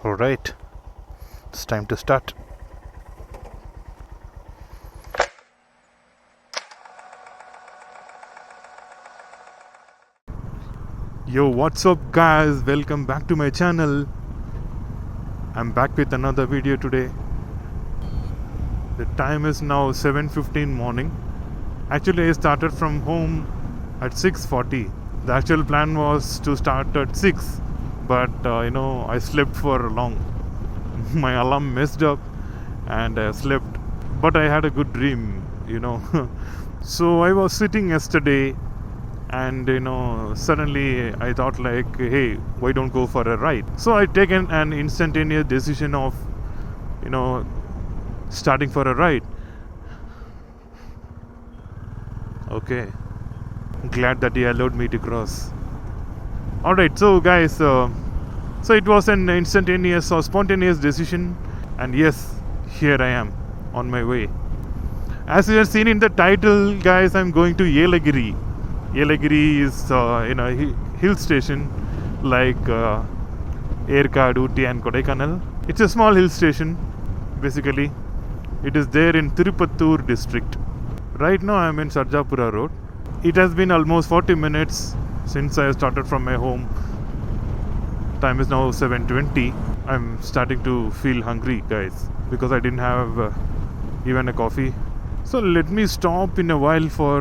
Alright, it's time to start. Yo, what's up guys? Welcome back to my channel. I'm back with another video today. The time is now 7:15 morning. Actually, I started from home at 6:40. The actual plan was to start at 6, but I slept for long. My alarm messed up and I slept, but I had a good dream. So I was sitting yesterday and suddenly I thought like, hey, why don't go for a ride? So I taken an instantaneous decision of starting for a ride. Okay, glad that he allowed me to cross. Alright, so guys, so it was an instantaneous or spontaneous decision, and yes, here I am on my way. As you have seen in the title, guys, I'm going to Yelagiri. Yelagiri is a hill station like Erkadu, Ooty and Kodaikanal. It's a small hill station, basically. It is there in Tirupattur district. Right now I'm in Sarjapura Road. It has been almost 40 minutes since I started from my home. Time is now 7:20. I'm starting to feel hungry, guys, because I didn't have even a coffee. So let me stop in a while for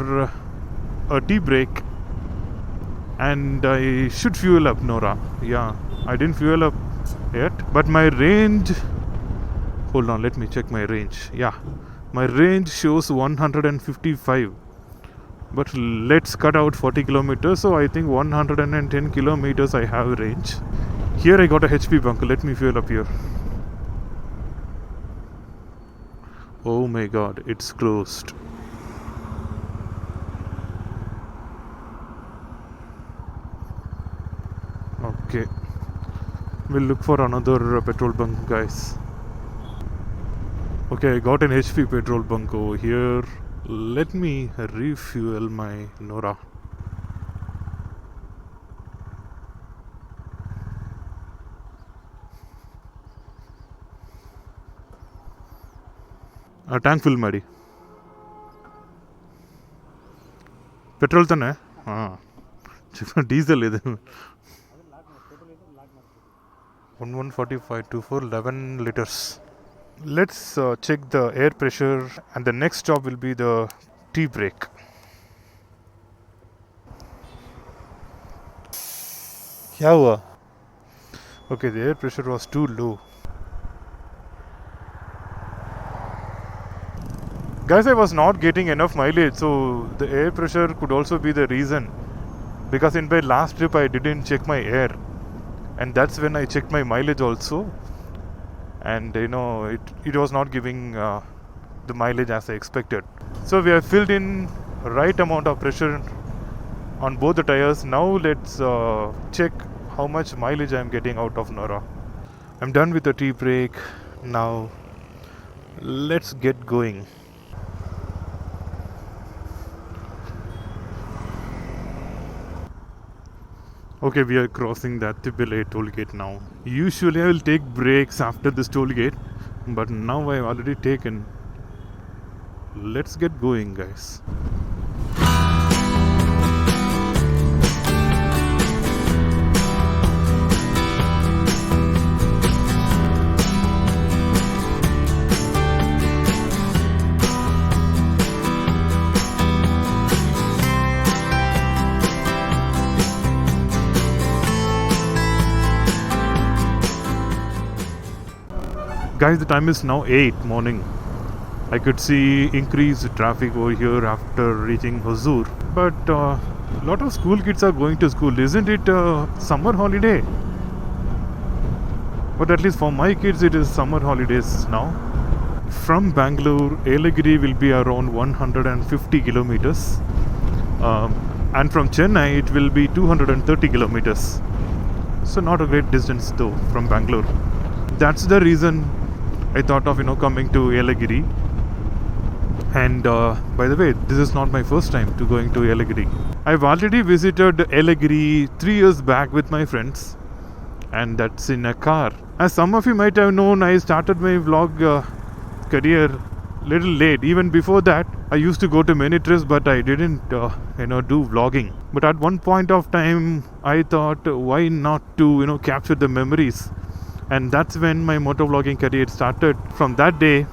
a tea break, and I should fuel up, Nora. Yeah, I didn't fuel up yet, but my range, hold on, let me check my range. Yeah, my range shows 155, but let's cut out 40 kilometers, so I think 110 kilometers I have range. Here I got a HP bunker. Let me fuel up here. Oh my god, it's closed. Okay, we'll look for another petrol bunk, guys. Okay, I got an HP petrol bunk over here. Let me refuel my Nora. Tank full ಮಾಡಿ. Petrol ತಾನೆ? ಹಾಂ, diesel ಇದೆ. 1145 24 11 liters. Let's check the air pressure, and the next stop will be the tea break. क्या हुआ? Okay, the air pressure was too low. Guys, I was not getting enough mileage, so the air pressure could also be the reason, because in my last trip I didn't check my air, and that's when I checked my mileage also, and it was not giving the mileage as I expected. So we have filled in right amount of pressure on both the tires. Now let's check how much mileage I am getting out of Nora. I'm done with the tea break. Now let's get going. Okay, we are crossing the Attibile toll gate now. Usually I will take breaks after this toll gate, but now I've already taken. Let's get going, guys. Guys, the time is now 8 morning. I could see increased traffic over here after reaching Hosur. But a lot of school kids are going to school. Isn't it summer holiday? But at least for my kids it is summer holidays now. From Bangalore, Yelagiri will be around 150 kilometers. And from Chennai it will be 230 kilometers. So not a great distance though from Bangalore. That's the reason I thought of coming to Yelagiri. And by the way, this is not my first time to going to Yelagiri. I've already visited Yelagiri 3 years back with my friends. and that's in a car. As some of you might have known, I started my vlog career little late. Even before that, I used to go to many trips, but I didn't do vlogging. But at one point of time, I thought, why not to capture the memories? And that's when my motovlogging career started. From that day,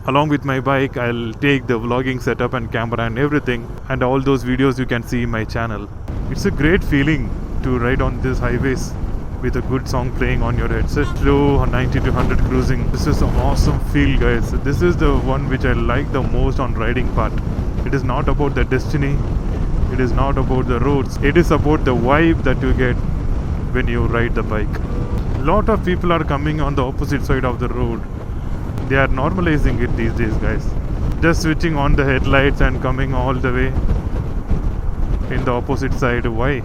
along with my bike, I'll take the vlogging setup and camera and everything, and all those videos you can see in my channel. It's a great feeling to ride on these highways with a good song playing on your headset, slow 90 to 100 cruising. This is an awesome feel, guys. This is the one which I like the most on riding part. It is not about the destiny, it is not about the roads, it is about the vibe that you get when you ride the bike. Lot of people are coming on the opposite side of the road. They are normalizing it these days, guys. Just switching on the headlights and coming all the way in the opposite side. Why?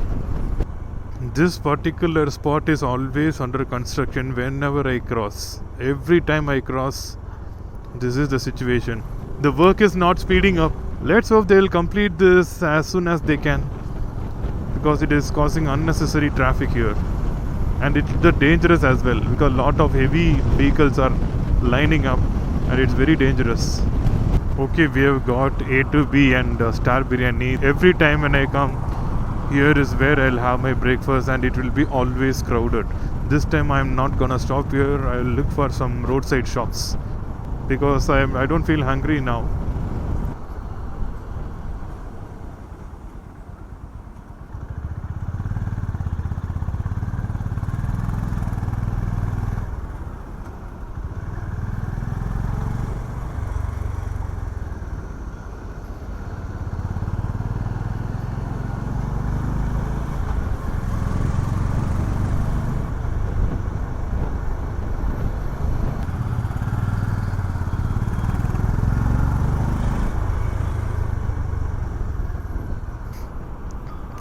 This particular spot is always under construction whenever I cross. Every time I cross, this is the situation. The work is not speeding up. Let's hope they'll complete this as soon as they can, because it is causing unnecessary traffic here. And it's dangerous as well, because a lot of heavy vehicles are lining up and it's very dangerous. Okay, we have got A to B and Star Biryani. Every time when I come, here is where I'll have my breakfast, and it will be always crowded. This time I'm not gonna stop here. I'll look for some roadside shops because I don't feel hungry now.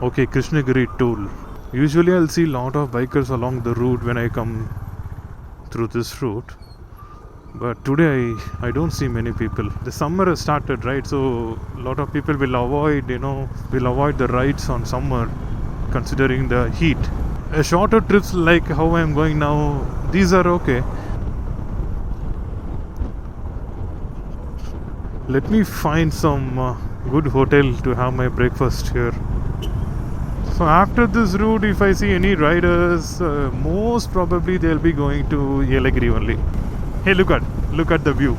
Okay, Krishnagiri toll. Usually I'll see a lot of bikers along the route when I come through this route, but today I don't see many people. The summer has started, right? So a lot of people will avoid the rides on summer, considering the heat. Shorter trips like how I'm going now, these are okay. Let me find some good hotel to have my breakfast here. So after this route, if I see any riders, most probably they'll be going to Yelagiri only. Hey, look at the view.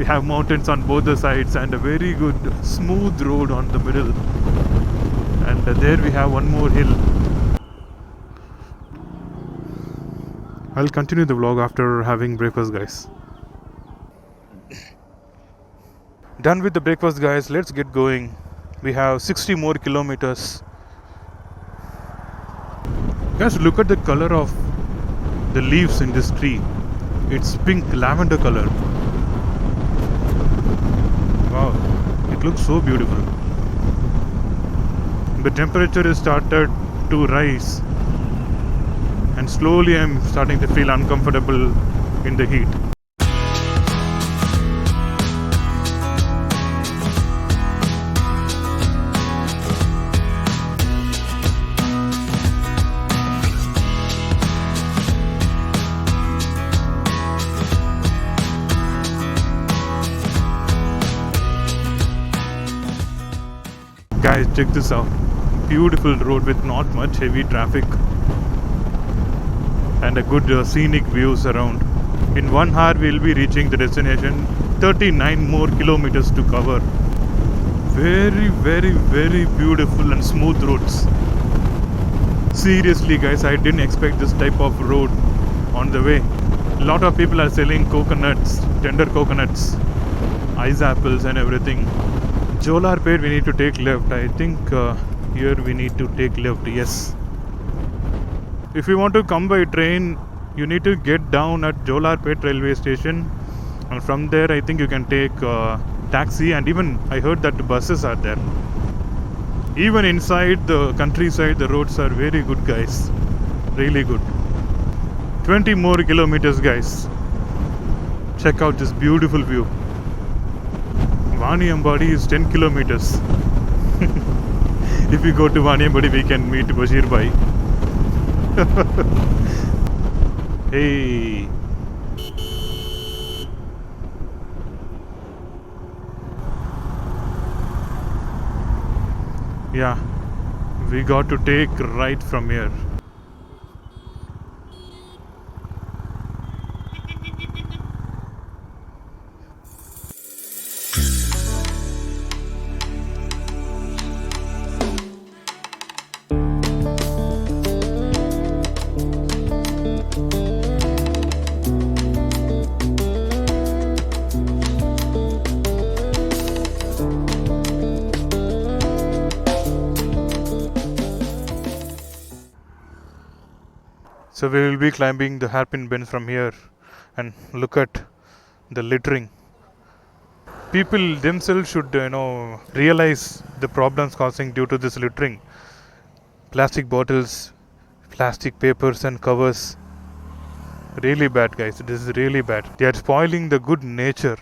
We have mountains on both the sides and a very good smooth road on the middle. And there we have one more hill. I'll continue the vlog after having breakfast, guys. Done with the breakfast, guys. Let's get going. We have 60 more kilometers. Guys, look at the color of the leaves in this tree. It's pink lavender color. Wow, it looks so beautiful. The temperature has started to rise, and slowly I'm starting to feel uncomfortable in the heat. Guys, check this out. Beautiful road with not much heavy traffic and a good scenic views around. In 1 hour we'll be reaching the destination. 39 more kilometers to cover. Very, very, very beautiful and smooth roads. Seriously, guys, I didn't expect this type of road on the way. A lot of people are selling coconuts, tender coconuts, ice apples and everything. Jolarpet, we need to take left. I think here we need to take left. Yes. If you want to come by train, you need to get down at Jolarpet railway station, and from there I think you can take taxi, and even I heard that buses are there. Even inside the countryside, the roads are very good, guys. Really good. 20 more kilometers, guys. Check out this beautiful view. Vaniambadi is 10 kilometers. If we go to Vaniambadi, we can meet Bashir Bhai. Hey. Yeah, we got to take right from here. So we will be climbing the hairpin bend from here, and look at the littering. People themselves should, realize the problems causing due to this littering. Plastic bottles, plastic papers and covers. Really bad, guys. This is really bad. They are spoiling the good nature.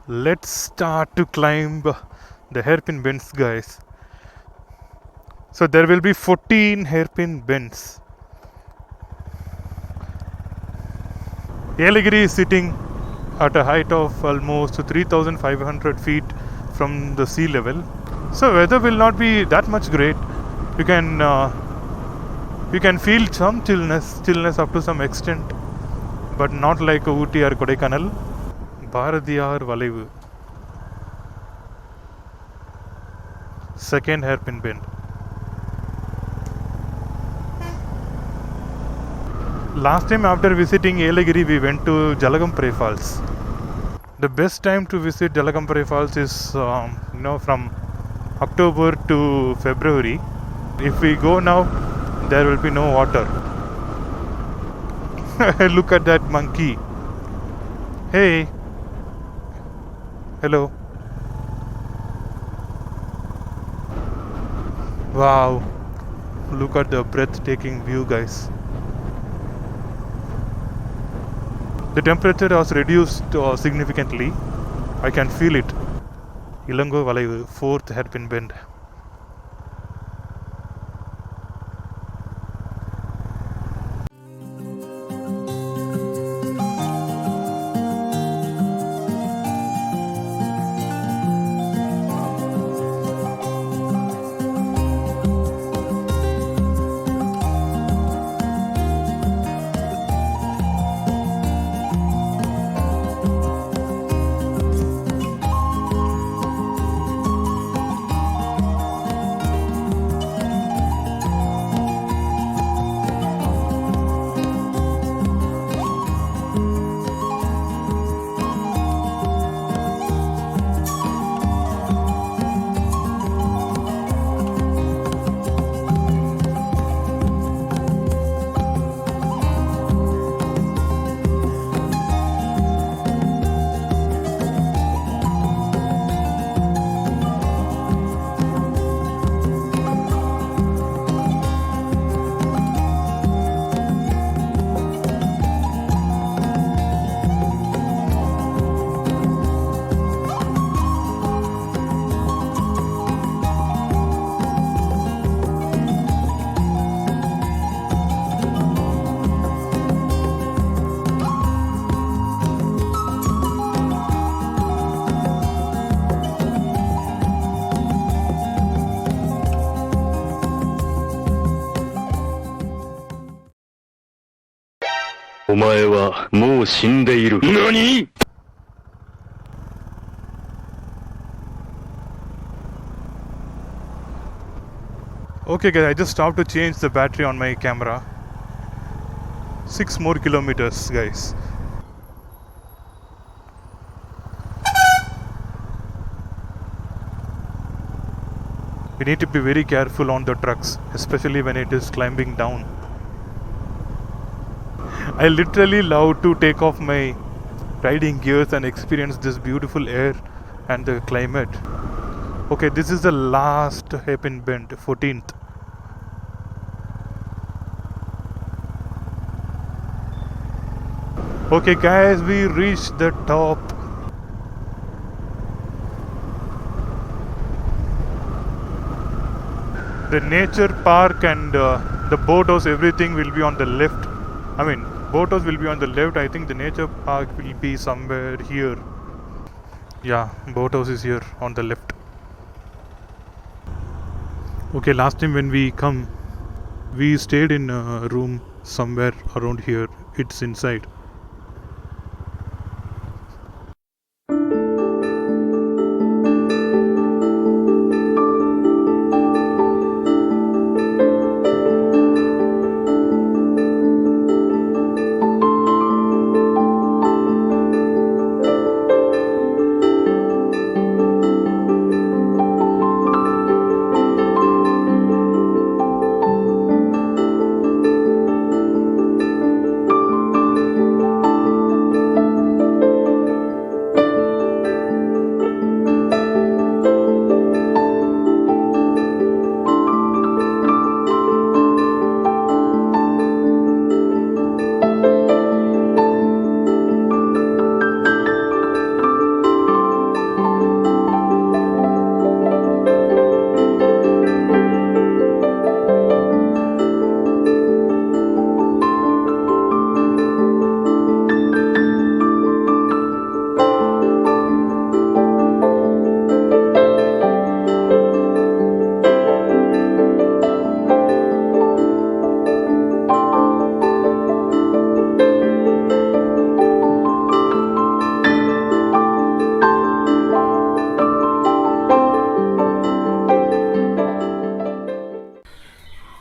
Let's start to climb the hairpin bends, guys. So there will be 14 hairpin bends. Yelagiri is sitting at a height of almost 3,500 feet from the sea level. So weather will not be that much great. You can feel some chillness up to some extent, but not like Ooty or Kodaikanal. Bharadiyar Valaivu. Second hairpin bend. Last time after visiting Yelagiri, we went to Jalagampare Falls. The best time to visit Jalagampare Falls is from October to February. If we go now, there will be no water. Look at that monkey. Hey. Hello. Wow. Look at the breathtaking view, guys. The temperature has reduced significantly. I can feel it. Ilango Valaivu, fourth hairpin bend. Okay guys, I just stopped to change the battery on my camera. 6 more kilometers, guys. We need to be very careful on the trucks, especially when it is climbing down. I literally love to take off my riding gears and experience this beautiful air and the climate. Okay, this is the last hairpin bend, 14th. Okay guys, we reached the top. The nature park and the boathouse, everything will be on the left. I mean, boathouse will be on the left. I think the nature park will be somewhere here. Yeah, boathouse is here on the left. Okay, last time when we come, we stayed in a room somewhere around here. It's inside.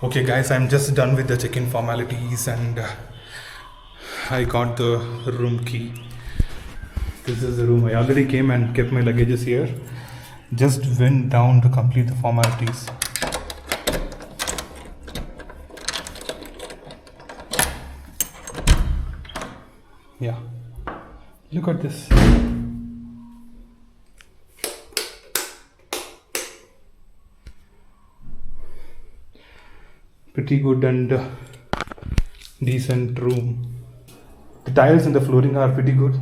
Okay guys, I'm just done with the check-in formalities and I got the room key. This is the room. I already came and kept my luggages here. Just went down to complete the formalities. Yeah, look at this. Pretty good and decent room. The tiles and the flooring are pretty good,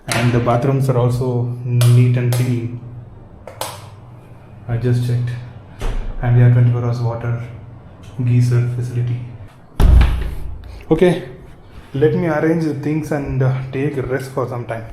and the bathrooms are also neat and clean. I just checked, and we have 24 hours water geyser facility. Okay, let me arrange the things and take a rest for some time.